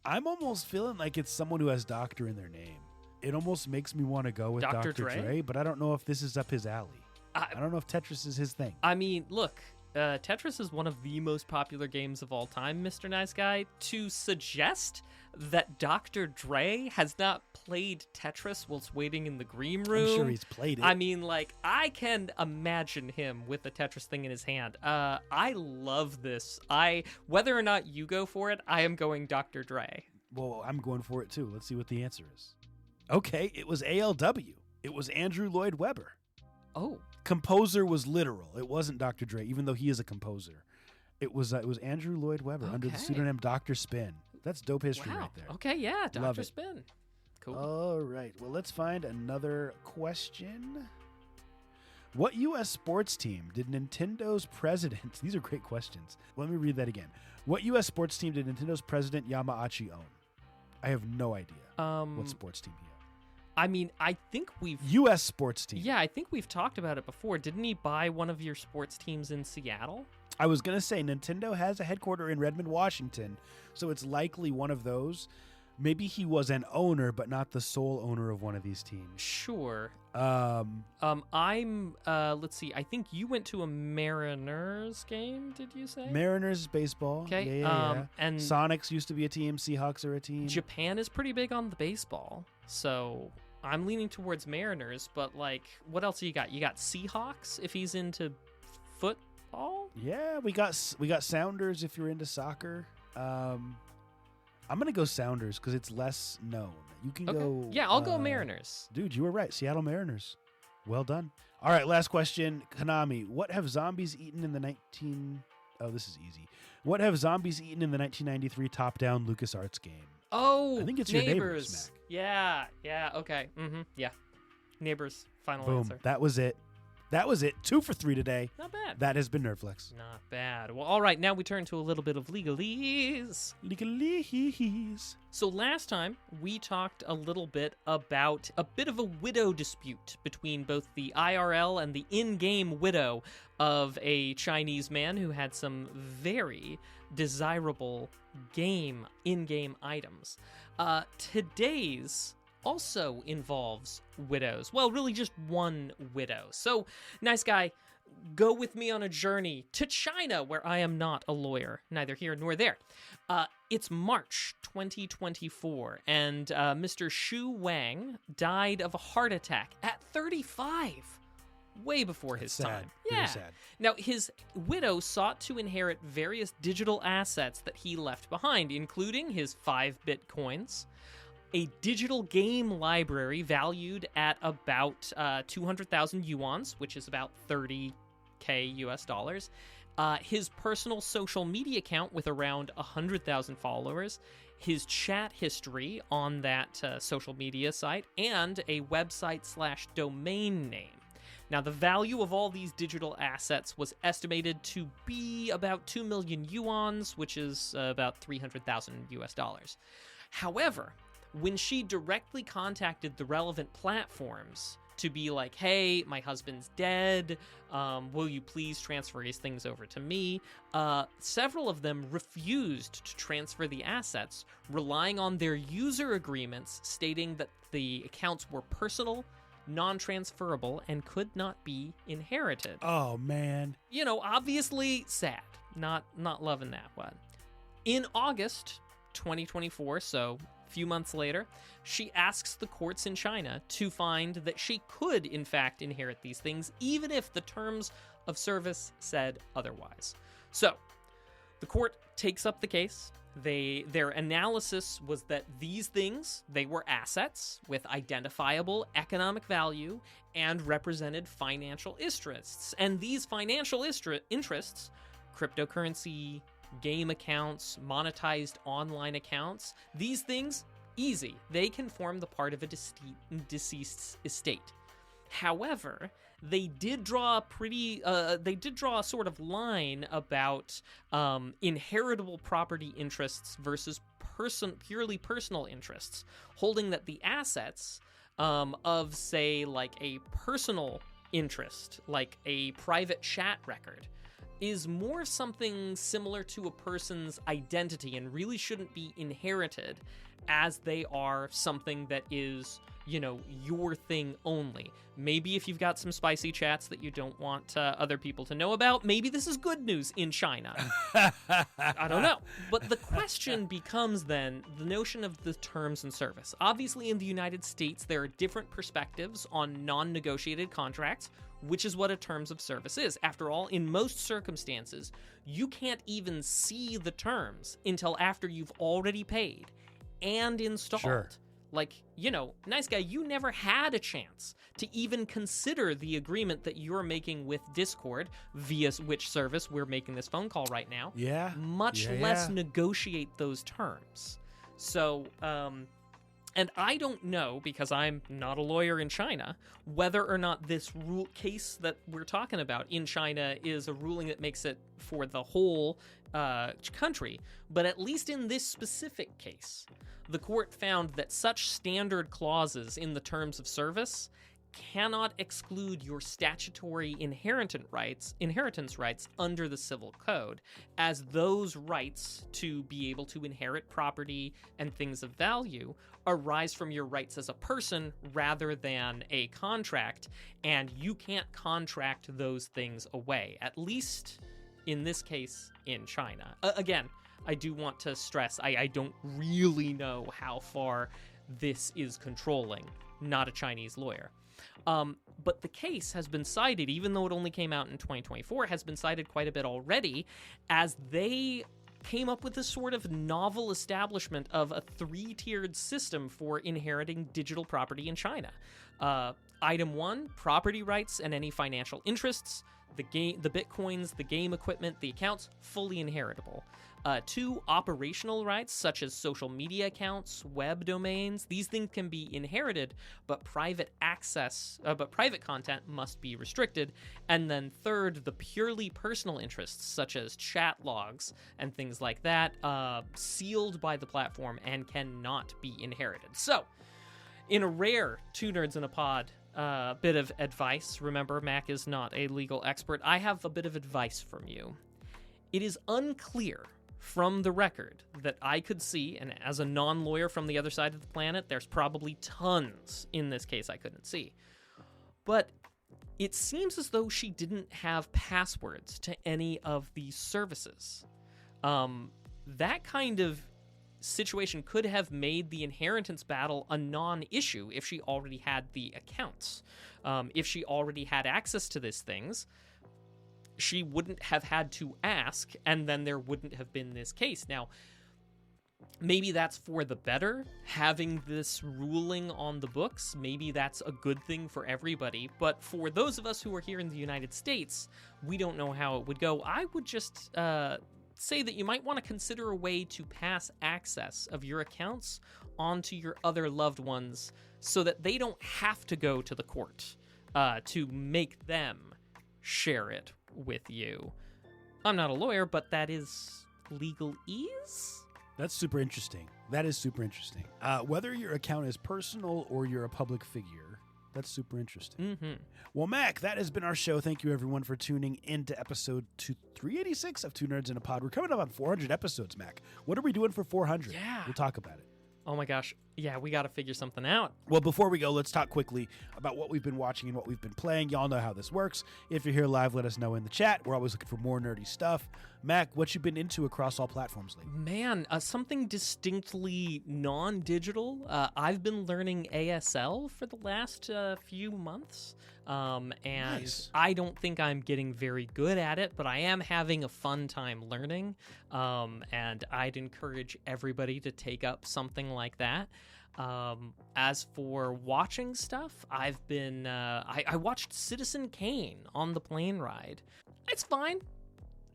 I'm almost feeling like it's someone who has Doctor in their name. It almost makes me want to go with Dr. Dre, but I don't know if this is up his alley. I don't know if Tetris is his thing. I mean, look, Tetris is one of the most popular games of all time, Mr. Nice Guy. To suggest that Dr. Dre has not played Tetris whilst waiting in the green room. I'm sure he's played it. I mean, like, I can imagine him with the Tetris thing in his hand. I love this. Whether or not you go for it, I am going Dr. Dre. Well, I'm going for it too. Let's see what the answer is. Okay, it was ALW. It was Andrew Lloyd Webber. Oh. Composer was literal. It wasn't Dr. Dre, even though he is a composer. It was Andrew Lloyd Webber under the pseudonym Dr. Spin. That's dope history right there. Okay, yeah, Dr. Spin. Cool. All right. Well, let's find another question. What U.S. sports team did Nintendo's president... These are great questions. Let me read that again. What U.S. sports team did Nintendo's president Yamauchi own? I have no idea what sports team he owned. I mean, I think we've... U.S. sports team. Yeah, I think we've talked about it before. Didn't he buy one of your sports teams in Seattle? I was going to say, Nintendo has a headquarter in Redmond, Washington, so it's likely one of those. Maybe he was an owner, but not the sole owner of one of these teams. Sure. Let's see. I think you went to a Mariners game, did you say? Mariners baseball. Okay. Yeah. And Sonics used to be a team. Seahawks are a team. Japan is pretty big on the baseball, so I'm leaning towards Mariners, but, like, what else you got? You got Seahawks if he's into football? Yeah, we got Sounders if you're into soccer. I'm going to go Sounders because it's less known. You can go... Yeah, I'll go Mariners. Dude, you were right. Seattle Mariners. Well done. All right, last question. Konami, what have zombies eaten in the Oh, this is easy. What have zombies eaten in the 1993 top-down LucasArts game? Oh, I think it's your Neighbors, Mac. Yeah, okay. Mm-hmm, yeah. Neighbors, final Boom. answer. That was it. That was it. 2 for 3 today. Not bad. That has been Nerdflex. Not bad. Well, all right, now we turn to a little bit of legalese. Legalese. So last time, we talked a little bit about a bit of a widow dispute between both the IRL and the in-game widow of a Chinese man who had some very desirable in-game items. Today's also involves widows. Well, really just one widow. So, nice guy, go with me on a journey to China, where I am not a lawyer, neither here nor there. It's March 2024, and Mr. Xu Wang died of a heart attack at 35. Way before his time. Very sad. Now, his widow sought to inherit various digital assets that he left behind, including his 5 Bitcoins, a digital game library valued at about 200,000 yuans, which is about 30K US dollars, his personal social media account with around 100,000 followers, his chat history on that social media site, and a website/domain name. Now, the value of all these digital assets was estimated to be about 2 million yuans, which is about 300,000 US dollars. However, when she directly contacted the relevant platforms to be like, hey, my husband's dead, will you please transfer his things over to me? Several of them refused to transfer the assets, relying on their user agreements stating that the accounts were personal, non-transferable, and could not be inherited. Oh, man. You know, obviously sad. Not loving that one. In August 2024, so few months later, she asks the courts in China to find that she could, in fact, inherit these things, even if the terms of service said otherwise. So, the court takes up the case. Their analysis was that these things, they were assets with identifiable economic value and represented financial interests. And these financial interests, cryptocurrency, game accounts, monetized online accounts, these things, easy. They can form the part of a deceased estate. However, they did draw a sort of line about inheritable property interests versus purely personal interests, holding that the assets of, say, like a personal interest, like a private chat record, is more something similar to a person's identity and really shouldn't be inherited, as they are something that is, you know, your thing only. Maybe if you've got some spicy chats that you don't want other people to know about, maybe this is good news in China. I don't know. But the question becomes then the notion of the terms and service. Obviously, in the United States, there are different perspectives on non-negotiated contracts, which is what a terms of service is. After all, in most circumstances, you can't even see the terms until after you've already paid and installed. Sure. Like, you know, nice guy, you never had a chance to even consider the agreement that you're making with Discord, via which service we're making this phone call right now. Yeah. Much less negotiate those terms. So, and I don't know, because I'm not a lawyer in China, whether or not this case that we're talking about in China is a ruling that makes it for the whole country. But at least in this specific case, the court found that such standard clauses in the terms of service cannot exclude your statutory inheritance rights under the Civil Code, as those rights to be able to inherit property and things of value arise from your rights as a person rather than a contract, and you can't contract those things away, at least in this case in China. Again, I do want to stress, I don't really know how far this is controlling, not a Chinese lawyer. But the case has been cited, even though it only came out in 2024, has been cited quite a bit already, as they came up with this sort of novel establishment of a 3-tiered system for inheriting digital property in China. Item 1, property rights and any financial interests. The bitcoins, the game equipment, the accounts, fully inheritable. 2, operational rights, such as social media accounts, web domains. These things can be inherited, but private content must be restricted. And then 3rd, the purely personal interests, such as chat logs and things like that, sealed by the platform and cannot be inherited. So, in a rare Two Nerds in a Pod bit of advice, remember, Mac is not a legal expert, I have a bit of advice from you. It is unclear from the record that I could see, and as a non-lawyer from the other side of the planet, there's probably tons in this case I couldn't see. But it seems as though she didn't have passwords to any of these services. That kind of situation could have made the inheritance battle a non-issue if she already had the accounts. If she already had access to these things, she wouldn't have had to ask, and then there wouldn't have been this case. Now, maybe that's for the better, having this ruling on the books. Maybe that's a good thing for everybody. But for those of us who are here in the United States, we don't know how it would go. I would just say that you might want to consider a way to pass access of your accounts onto your other loved ones so that they don't have to go to the court to make them share it with you. I'm not a lawyer, but that is legalese? That's super interesting. That is super interesting. Whether your account is personal or you're a public figure, that's super interesting. Mm-hmm. Well, Mac, that has been our show. Thank you, everyone, for tuning into episode 386 of Two Nerds in a Pod. We're coming up on 400 episodes, Mac. What are we doing for 400? Yeah. We'll talk about it. Oh my gosh. Yeah, we got to figure something out. Well, before we go, let's talk quickly about what we've been watching and what we've been playing. Y'all know how this works. If you're here live, let us know in the chat. We're always looking for more nerdy stuff. Mac, what you been into across all platforms lately? Man, something distinctly non-digital. I've been learning ASL for the last few months. And Nice. I don't think I'm getting very good at it, but I am having a fun time learning. And I'd encourage everybody to take up something like that. As for watching stuff, I've been I watched Citizen Kane on the plane ride. It's fine.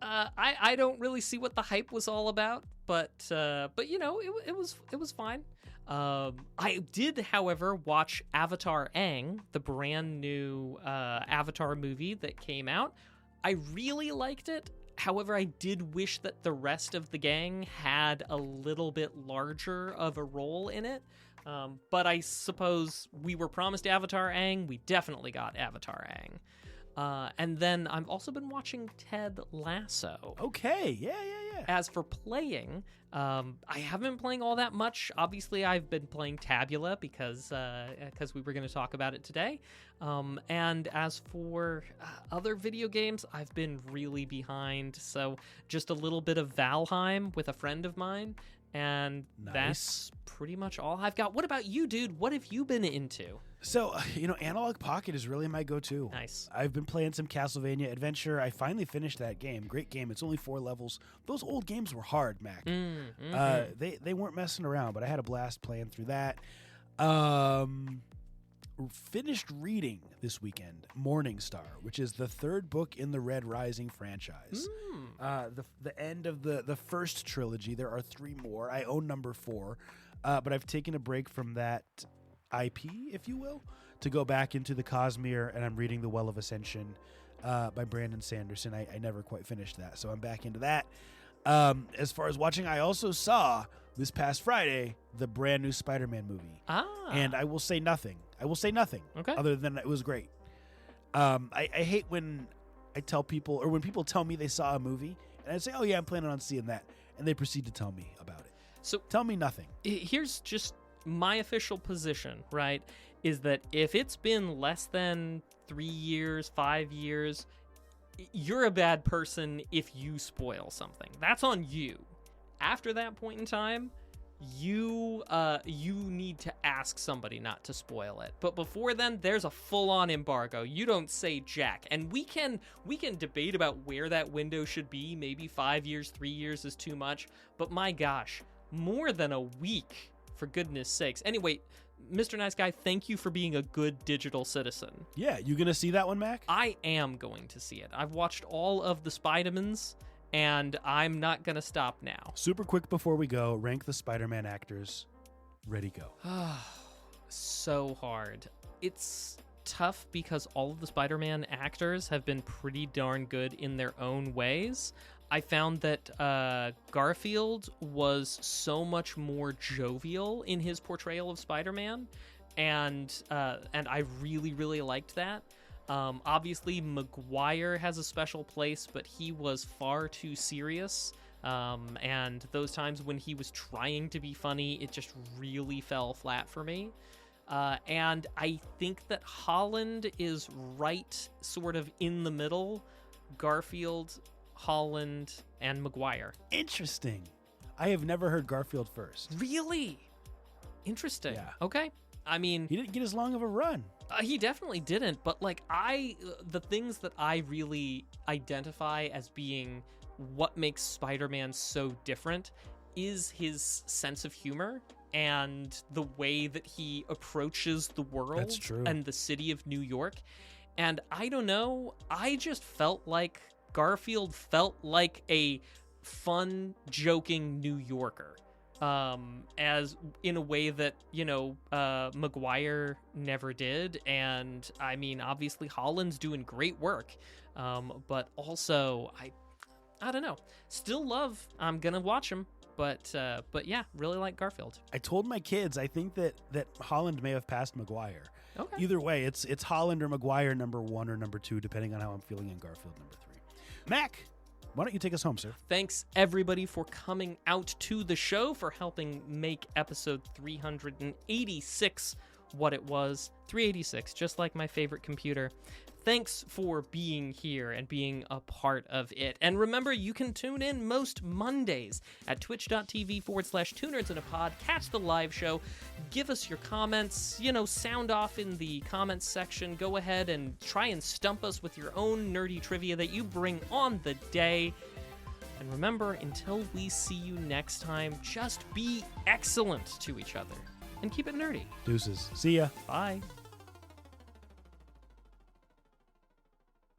I don't really see what the hype was all about, but you know, it was fine. I did, however, watch Avatar Aang, the brand new Avatar movie that came out. I really liked it. However, I did wish that the rest of the gang had a little bit larger of a role in it. But I suppose we were promised Avatar Aang. We definitely got Avatar Aang. And then I've also been watching Ted Lasso. Okay, yeah. As for playing, I haven't been playing all that much. Obviously, I've been playing Tabula because we were going to talk about it today. And as for other video games, I've been really behind. So just a little bit of Valheim with a friend of mine. And Nice. That's pretty much all I've got. What about you, dude? What have you been into? So, Analog Pocket is really my go-to. Nice. I've been playing some Castlevania Adventure. I finally finished that game. Great game. It's only 4 levels. Those old games were hard, Mac. They weren't messing around, but I had a blast playing through that. Finished reading this weekend Morningstar, which is the 3rd book in the Red Rising franchise. The end of the first trilogy. There are 3 more. I own number 4, but I've taken a break from that IP, if you will, to go back into the Cosmere, and I'm reading The Well of Ascension by Brandon Sanderson. I never quite finished that, so I'm back into that. As far as watching, I also saw this past Friday the brand new Spider-Man movie. And I will say nothing. Okay. Other than it was great. I hate when I tell people, or when people tell me they saw a movie, and I say, oh yeah, I'm planning on seeing that, and they proceed to tell me about it. So tell me nothing. Here's just my official position, right, is that if it's been less than 3 years, 5 years, you're a bad person if you spoil something. That's on you. After that point in time, you need to ask somebody not to spoil it. But before then, there's a full-on embargo. You don't say jack. And we can debate about where that window should be. Maybe 5 years, 3 years is too much. But my gosh, more than a week, for goodness sakes. Anyway, Mr. Nice Guy, thank you for being a good digital citizen. Yeah, you gonna see that one, Mac? I am going to see it. I've watched all of the Spider-Mans, and I'm not going to stop now. Super quick before we go, rank the Spider-Man actors. Ready, go. So hard. It's tough because all of the Spider-Man actors have been pretty darn good in their own ways. I found that Garfield was so much more jovial in his portrayal of Spider-Man, and I really, really liked that. Obviously, Maguire has a special place, but he was far too serious. And those times when he was trying to be funny, it just really fell flat for me. And I think that Holland is right sort of in the middle. Garfield, Holland, and Maguire. Interesting. I have never heard Garfield first. Really? Interesting. Yeah. Okay. I mean, He didn't get as long of a run. he definitely didn't, but like the things that I really identify as being what makes Spider-Man so different is his sense of humor and the way that he approaches the world. That's true. And the city of New York. And I don't know, I just felt like Garfield felt like a fun, joking New Yorker. As in a way that, Maguire never did. And I mean, obviously Holland's doing great work. But also I don't know, I'm gonna watch him, but yeah, really like Garfield. I told my kids I think that Holland may have passed Maguire. Okay. Either way, it's Holland or Maguire number 1 or number 2, depending on how I'm feeling, in Garfield number 3. Mac, why don't you take us home, sir? Thanks, everybody, for coming out to the show, for helping make episode 386 what it was. 386, just like my favorite computer. Thanks for being here and being a part of it. And remember, you can tune in most Mondays at twitch.tv/TwoNerdsInAPod. Catch the live show. Give us your comments. Sound off in the comments section. Go ahead and try and stump us with your own nerdy trivia that you bring on the day. And remember, until we see you next time, just be excellent to each other and keep it nerdy. Deuces. See ya. Bye.